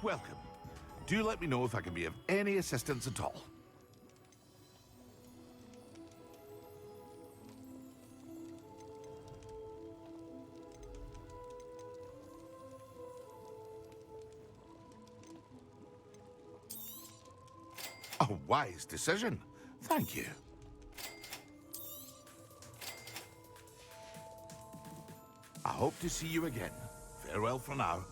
welcome. Do let me know if I can be of any assistance at all. A wise decision. Thank you. I hope to see you again. Farewell for now.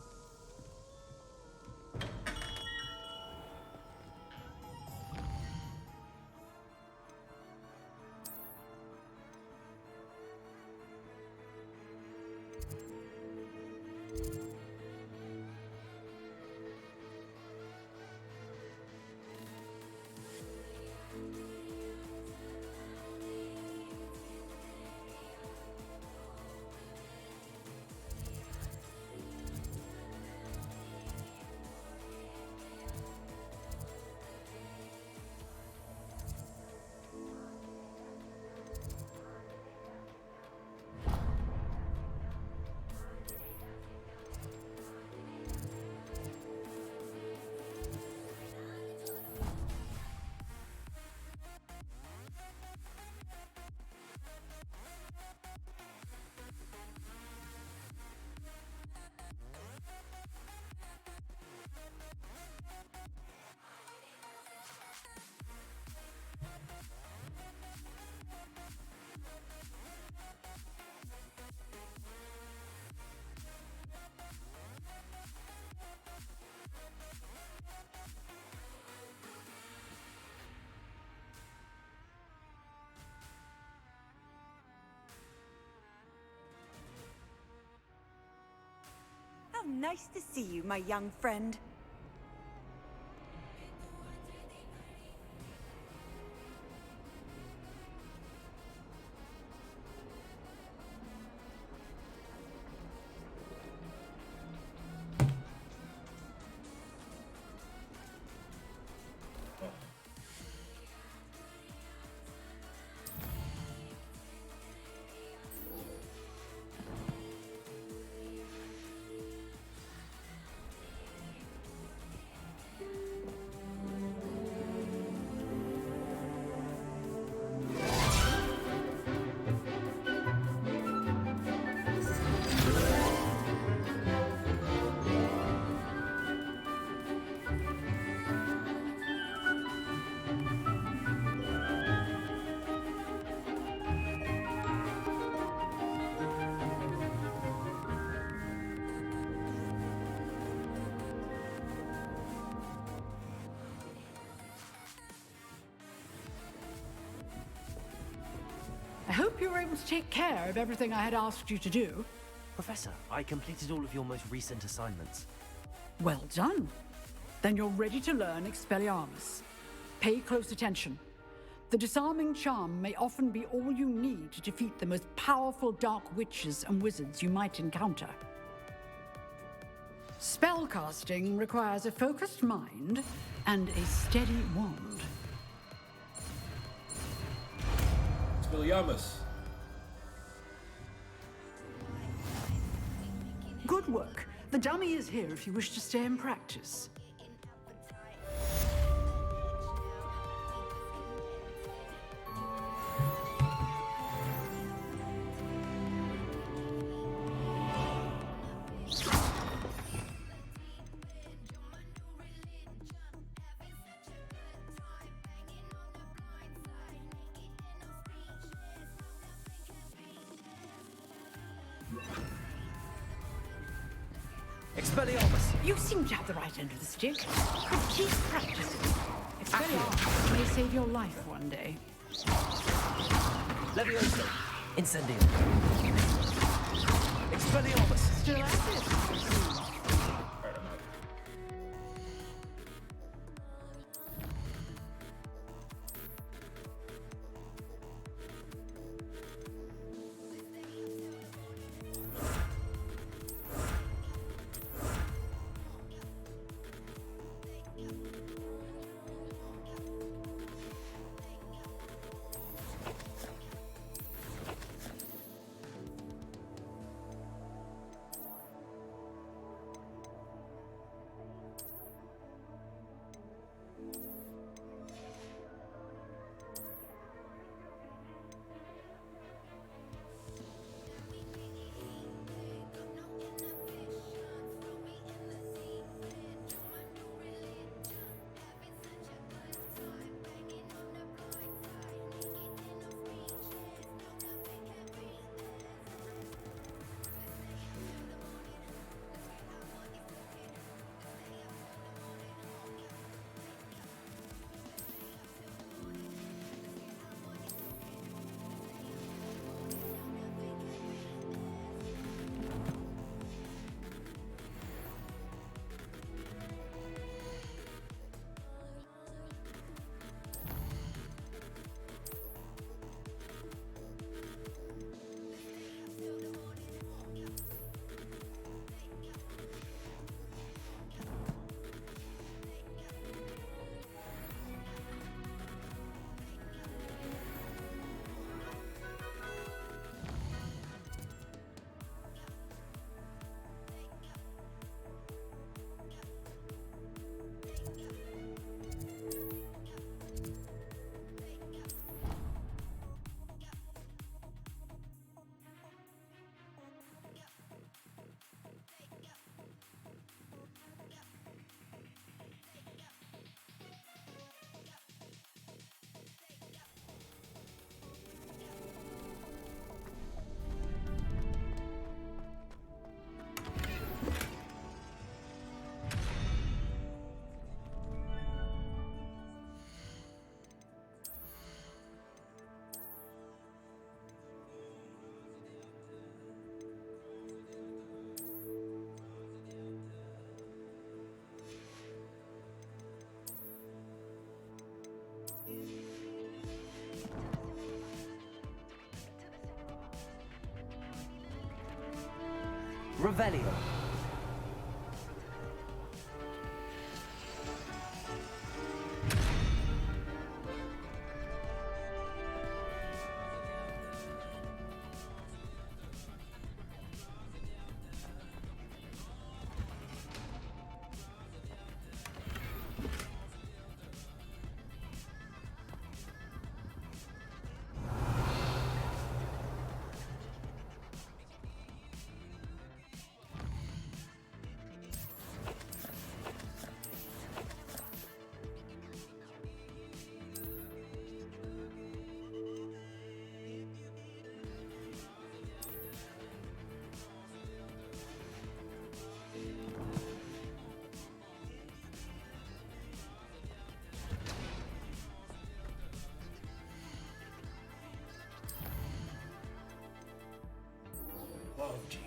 How nice to see you, my young friend. I hope you were able to take care of everything I had asked you to do. Professor, I completed all of your most recent assignments. Well done. Then you're ready to learn Expelliarmus. Pay close attention. The disarming charm may often be all you need to defeat the most powerful dark witches and wizards you might encounter. Spellcasting requires a focused mind and a steady wand. Expelliarmus. Good work. The dummy is here if you wish to stay and practice. Expelliarmus! You seem to have the right end of the stick, but keep practicing. Expelliarmus may save your life one day. Levioso! Incendio! Expelliarmus! Still at it? Alright, I'm out. Revelio. Oh, gee.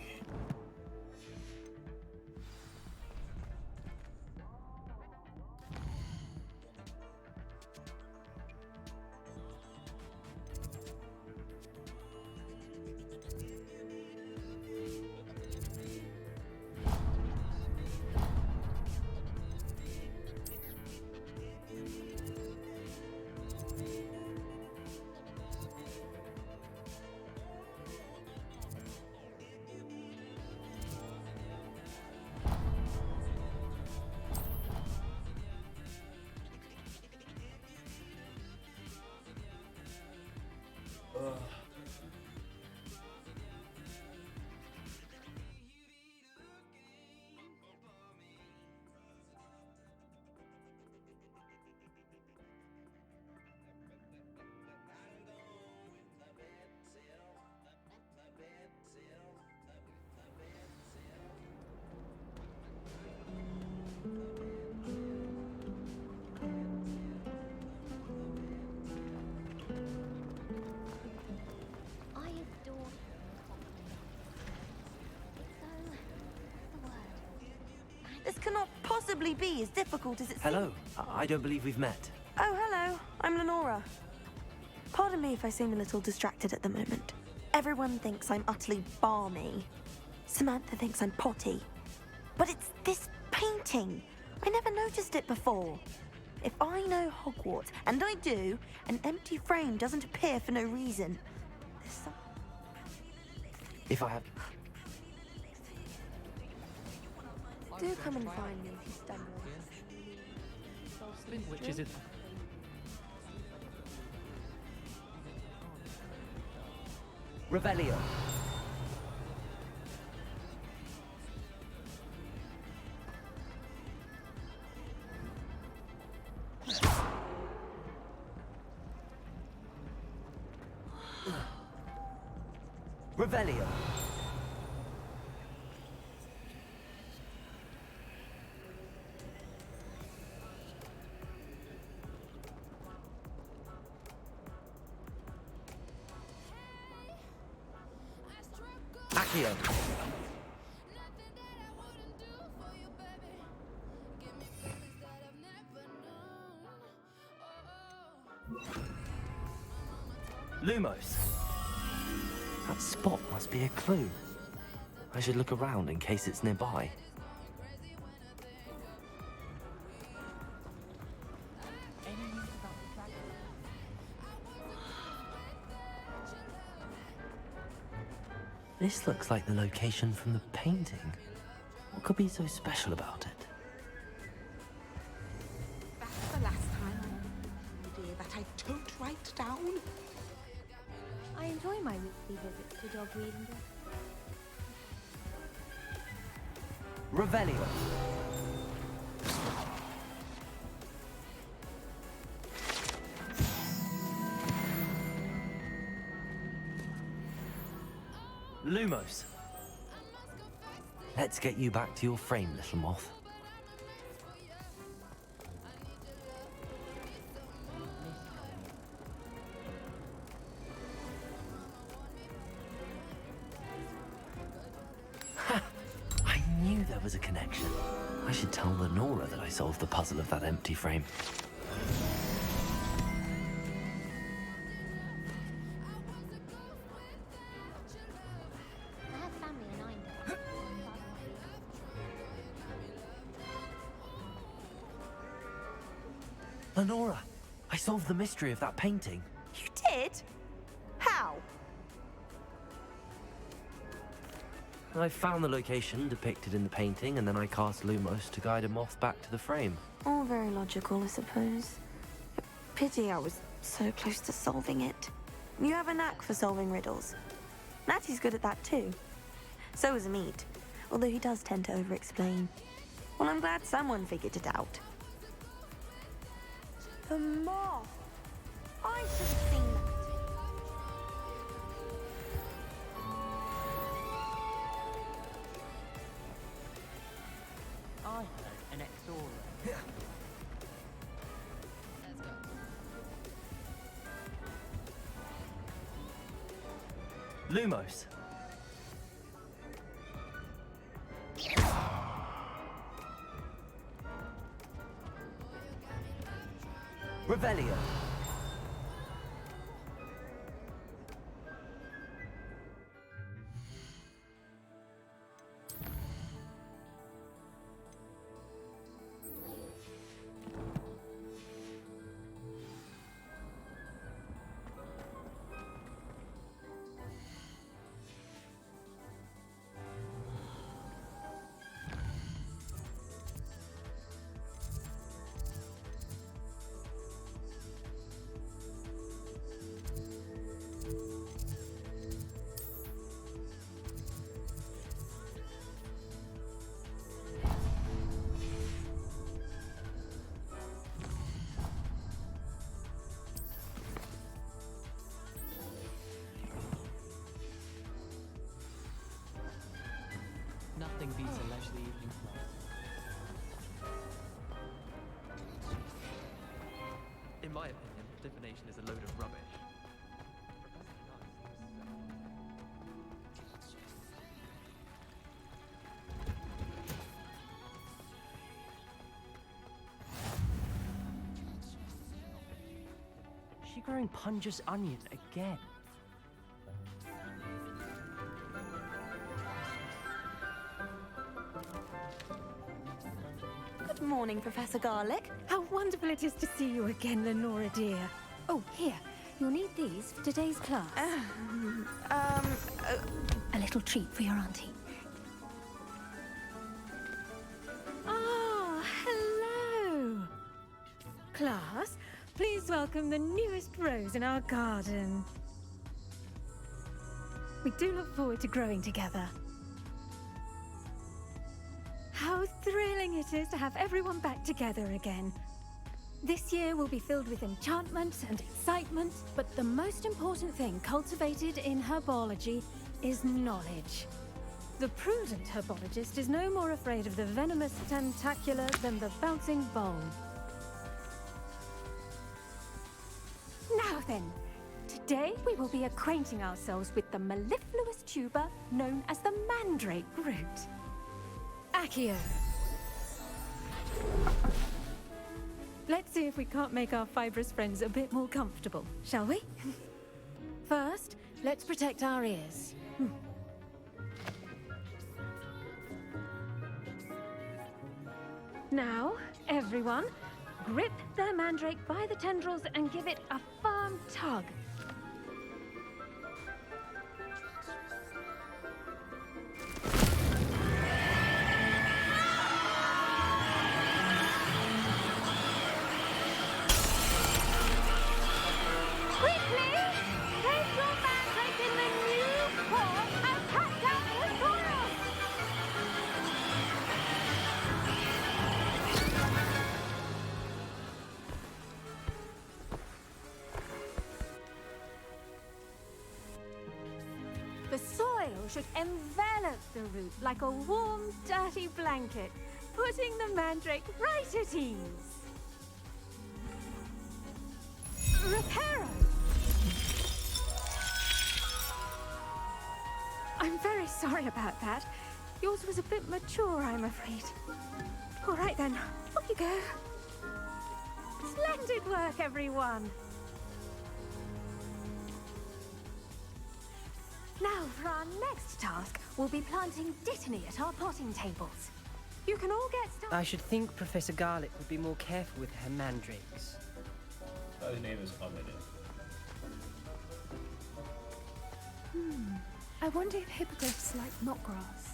I adore him. The word. This cannot possibly be as difficult as it seems. Hello. I don't believe we've met. Oh, hello. I'm Lenora. Pardon me if I seem a little distracted at the moment. Everyone thinks I'm utterly balmy. Samantha thinks I'm potty. But it's this painting. I never noticed it before. If I know Hogwarts, and I do, an empty frame doesn't appear for no reason. There's some... If I have... Do come and find me if you stumble. Which is it? Revelio. Revelio. Accio. Lumos. That spot must be a clue. I should look around in case it's nearby. This looks like the location from the painting. What could be so special about it? That's the last time, oh dear, that I don't write down. I enjoy my weekly visits to dog reading. Revelio. Lumos. Let's get you back to your frame, little moth. Ha! I knew there was a connection. I should tell Lenora that I solved the puzzle of that empty frame. I have family in Ireland. Lenora, I solved the mystery of that painting. You did? How? I found the location depicted in the painting, and then I cast Lumos to guide a moth back to the frame. All very logical, I suppose. Pity I was so close to solving it. You have a knack for solving riddles. Natty's good at that too. So is Amit, although he does tend to over-explain. Well, I'm glad someone figured it out. The moth! I should have seen that. I heard an Expecto. Lumos. Revelio. Nothing beats a leisurely evening club. In my opinion, divination is a load of rubbish. She growing Punja's onion again. Good morning, Professor Garlic. How wonderful it is to see you again, Lenora dear. Oh, here. You'll need these for today's class. A little treat for your auntie. Ah, hello. Class, please welcome the newest rose in our garden. We do look forward to growing together. How thrilling it is to have everyone back together again. This year will be filled with enchantment and excitement, but the most important thing cultivated in herbology is knowledge. The prudent herbologist is no more afraid of the venomous tentacular than the bouncing bulb. Now then, today we will be acquainting ourselves with the mellifluous tuber known as the mandrake root. Accio. Let's see if we can't make our fibrous friends a bit more comfortable, shall we? First, let's protect our ears. Now, everyone, grip their mandrake by the tendrils and give it a firm tug. The soil should envelop the root like a warm, dirty blanket, putting the mandrake right at ease. Reparo! I'm very sorry about that. Yours was a bit mature, I'm afraid. All right then, off you go. Splendid work, everyone! Now, for our next task, we'll be planting Dittany at our potting tables. You can all get started. I should think Professor Garlic would be more careful with her mandrakes. His name is ominous. I wonder if hippogriffs like knot grass.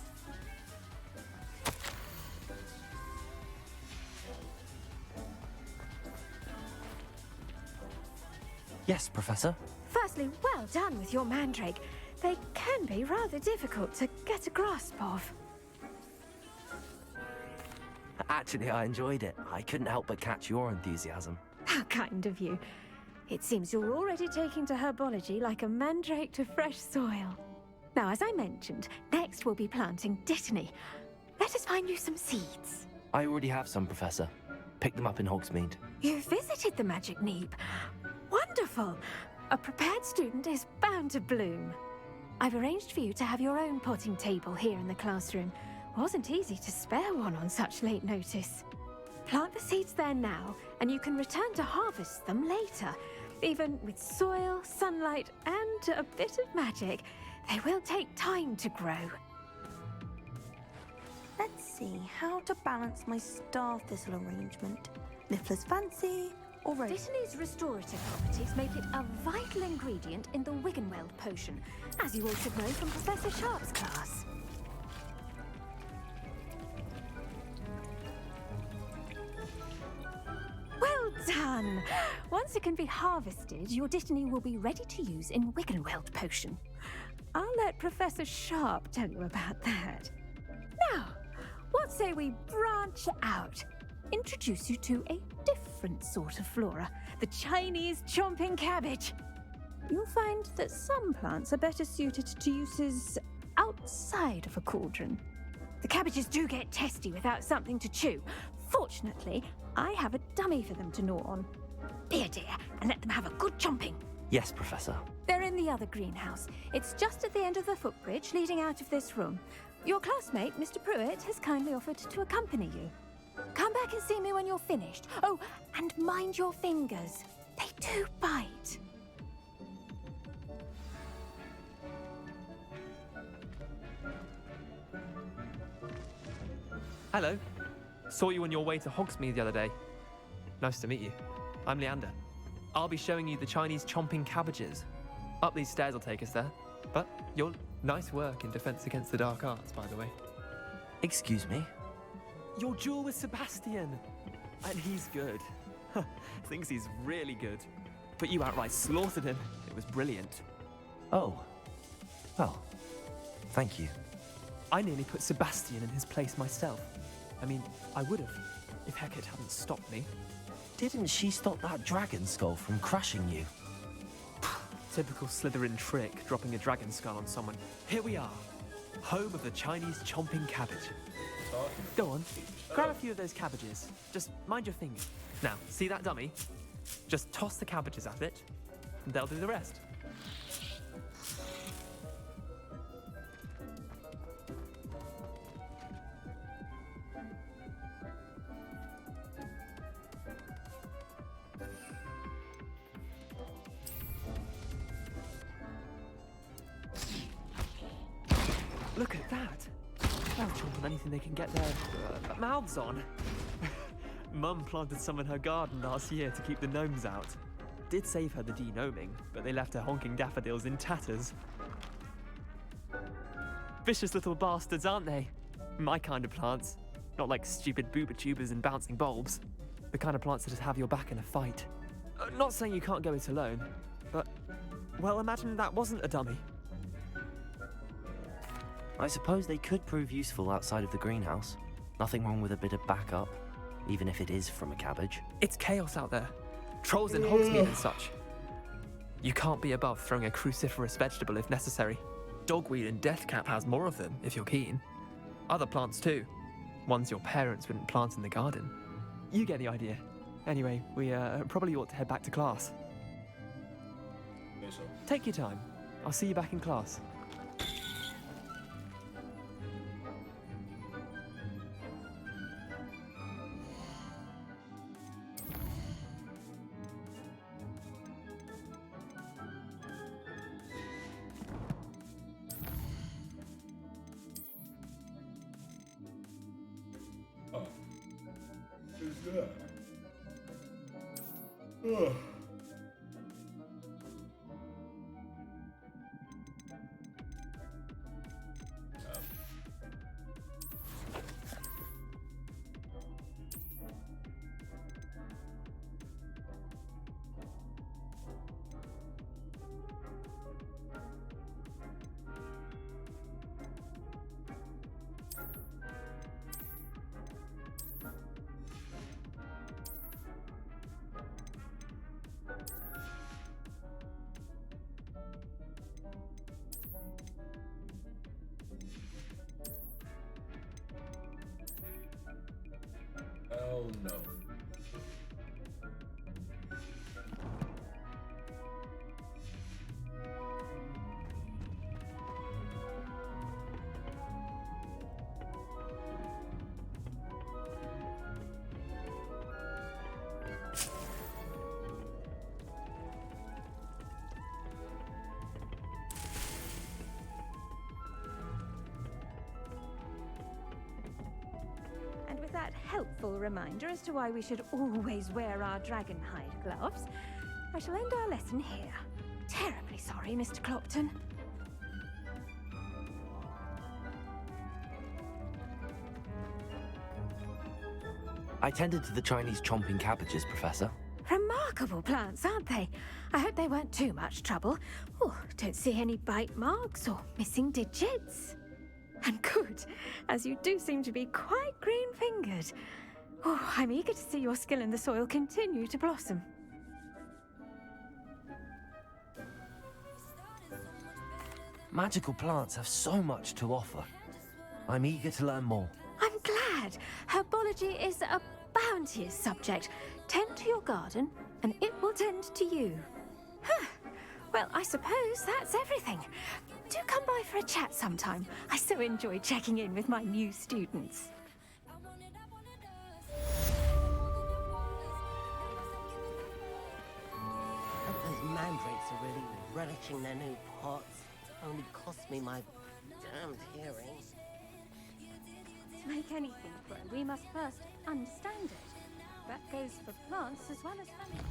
Yes, Professor. Firstly, well done with your mandrake. They can be rather difficult to get a grasp of. Actually, I enjoyed it. I couldn't help but catch your enthusiasm. How kind of you. It seems you're already taking to herbology like a mandrake to fresh soil. Now, as I mentioned, next we'll be planting Dittany. Let us find you some seeds. I already have some, Professor. Picked them up in Hogsmeade. You visited the Magic Neep. Wonderful! A prepared student is bound to bloom. I've arranged for you to have your own potting table here in the classroom. Wasn't easy to spare one on such late notice. Plant the seeds there now, and you can return to harvest them later. Even with soil, sunlight, and a bit of magic, they will take time to grow. Let's see how to balance my star thistle arrangement. Niffler's fancy or rose? Dittany's restorative properties make it a vital ingredient in the Wiggenweld potion, as you all should know from Professor Sharp's class. Well done! Once it can be harvested, your Dittany will be ready to use in Wiggenweld potion. I'll let Professor Sharp tell you about that. Now, what say we branch out? Introduce you to a different sort of flora, the Chinese chomping cabbage. You'll find that some plants are better suited to uses outside of a cauldron. The cabbages do get testy without something to chew. Fortunately, I have a dummy for them to gnaw on. Be a dear and let them have a good chomping. Yes, Professor. They're in the other greenhouse. It's just at the end of the footbridge leading out of this room. Your classmate, Mr. Pruitt, has kindly offered to accompany you. Come back and see me when you're finished. Oh, and mind your fingers. They do bite. Hello. Saw you on your way to Hogsmeade the other day. Nice to meet you. I'm Leander. I'll be showing you the Chinese chomping cabbages. Up these stairs will take us there. But your nice work in Defense Against the Dark Arts, by the way. Excuse me? Your duel with Sebastian. And he's good. Thinks he's really good. But you outright slaughtered him. It was brilliant. Oh. Well, thank you. I nearly put Sebastian in his place myself. I mean, I would have, if Hecate hadn't stopped me. Didn't she stop that dragon skull from crushing you? Typical Slytherin trick, dropping a dragon skull on someone. Here we are, home of the Chinese chomping cabbage. Go on, grab a few of those cabbages. Just mind your fingers. Now, see that dummy? Just toss the cabbages at it, and they'll do the rest. Look at that! They'll chomp on anything they can get their mouths on. Mum planted some in her garden last year to keep the gnomes out. Did save her the de-gnoming, but they left her honking daffodils in tatters. Vicious little bastards, aren't they? My kind of plants. Not like stupid booba tubers and bouncing bulbs. The kind of plants that just have your back in a fight. Not saying you can't go it alone, but, well, imagine that wasn't a dummy. I suppose they could prove useful outside of the greenhouse. Nothing wrong with a bit of backup, even if it is from a cabbage. It's chaos out there. Trolls in Hogsmeade and such. You can't be above throwing a cruciferous vegetable if necessary. Dogweed and deathcap has more of them, if you're keen. Other plants too. Ones your parents wouldn't plant in the garden. You get the idea. Anyway, we probably ought to head back to class. Okay, so Take your time. I'll see you back in class. who's that? Oh, that helpful reminder as to why we should always wear our dragonhide gloves, I shall end our lesson here. Terribly sorry, Mr. Clopton. I tended to the Chinese chomping cabbages, Professor. Remarkable plants, aren't they? I hope they weren't too much trouble. Oh, don't see any bite marks or missing digits. And good, as you do seem to be quite green-fingered. Oh, I'm eager to see your skill in the soil continue to blossom. Magical plants have so much to offer. I'm eager to learn more. I'm glad. Herbology is a bounteous subject. Tend to your garden, and it will tend to you. Huh. Well, I suppose that's everything. Do come by for a chat sometime. I so enjoy checking in with my new students. Those mandrakes are really relishing their new pots. Only cost me my damned hearing. To make anything grow, we must first understand it. That goes for plants as well as animals.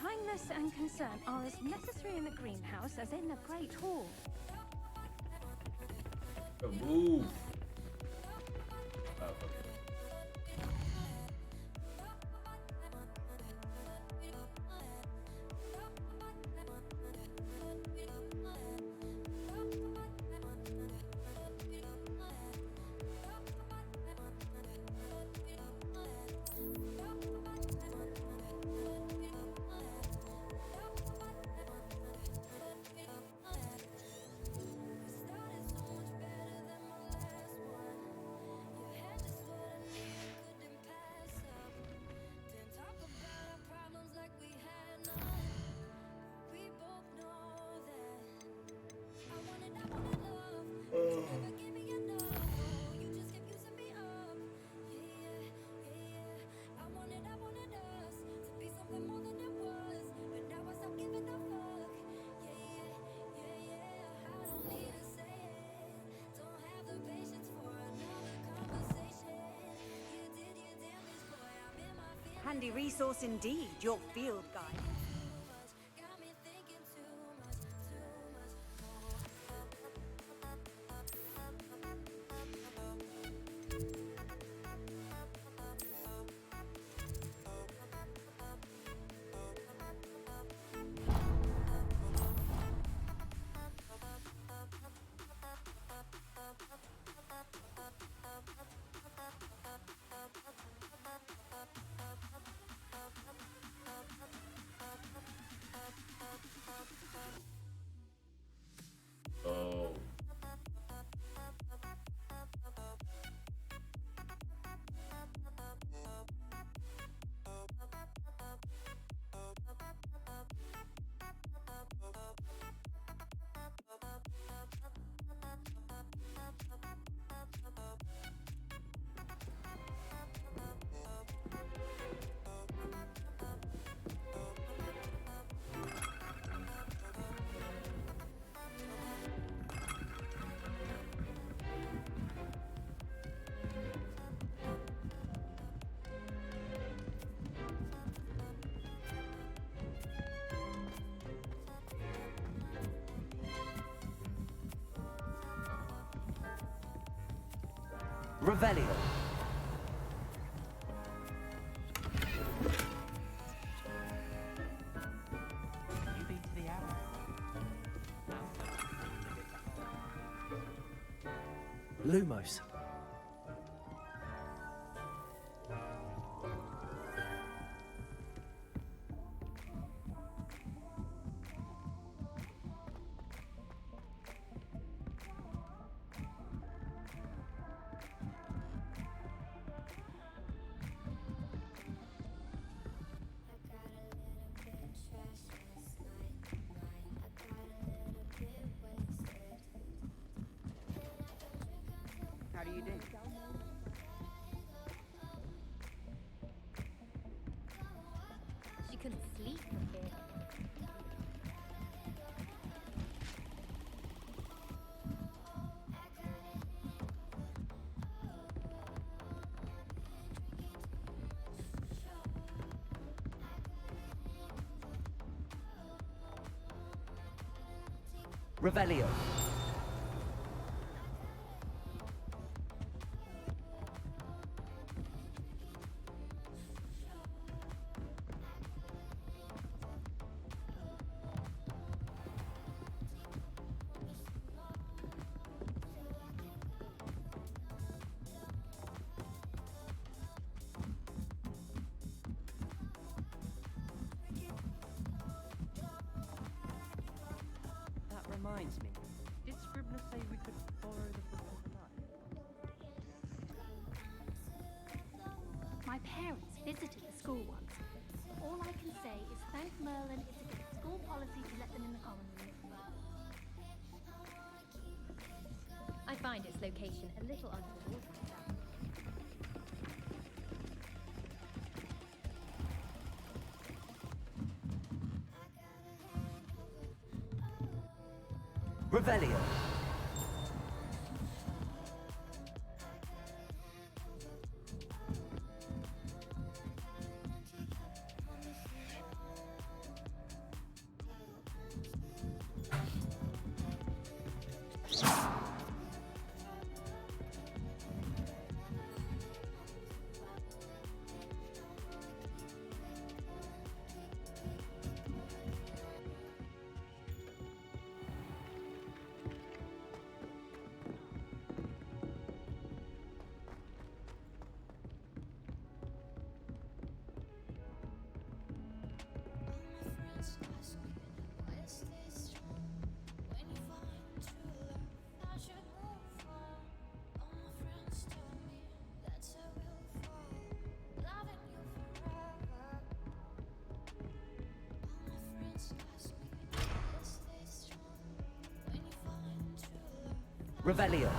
Kindness and concern are as necessary in the greenhouse as in the Great Hall. Move. Handy resource indeed, your field guide. Oh. Revelio. You beat to the arrow. Lumos. How do you do? Revelio. That reminds me. Did Scribner say we could borrow the Book of Life? My parents visited the school once. All I can say is thank Merlin it's against school policy to let them in the common room. I find its location a little unorthodox. Revelio. Revelio.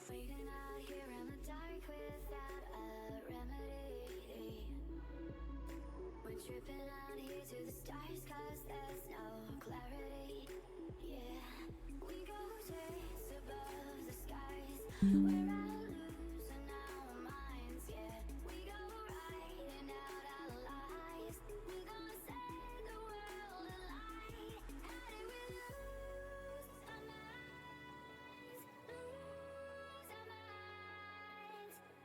Waiting out here in the dark without a remedy. We're tripping out here to the stars cause there's no clarity. Yeah, we go days above the sky. We're all losing our minds, yeah. We go writing out our lives. We're gonna set the world alight. How do we lose our minds? Lose our minds.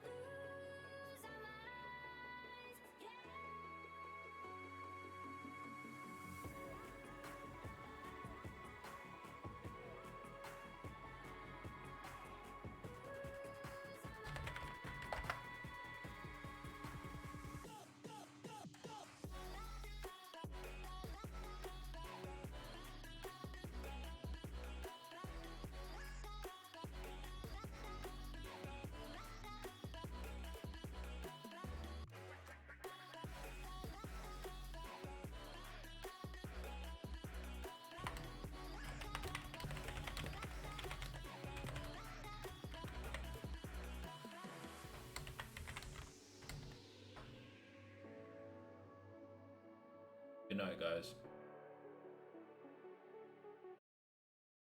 Lose our minds, yeah. Good night, guys.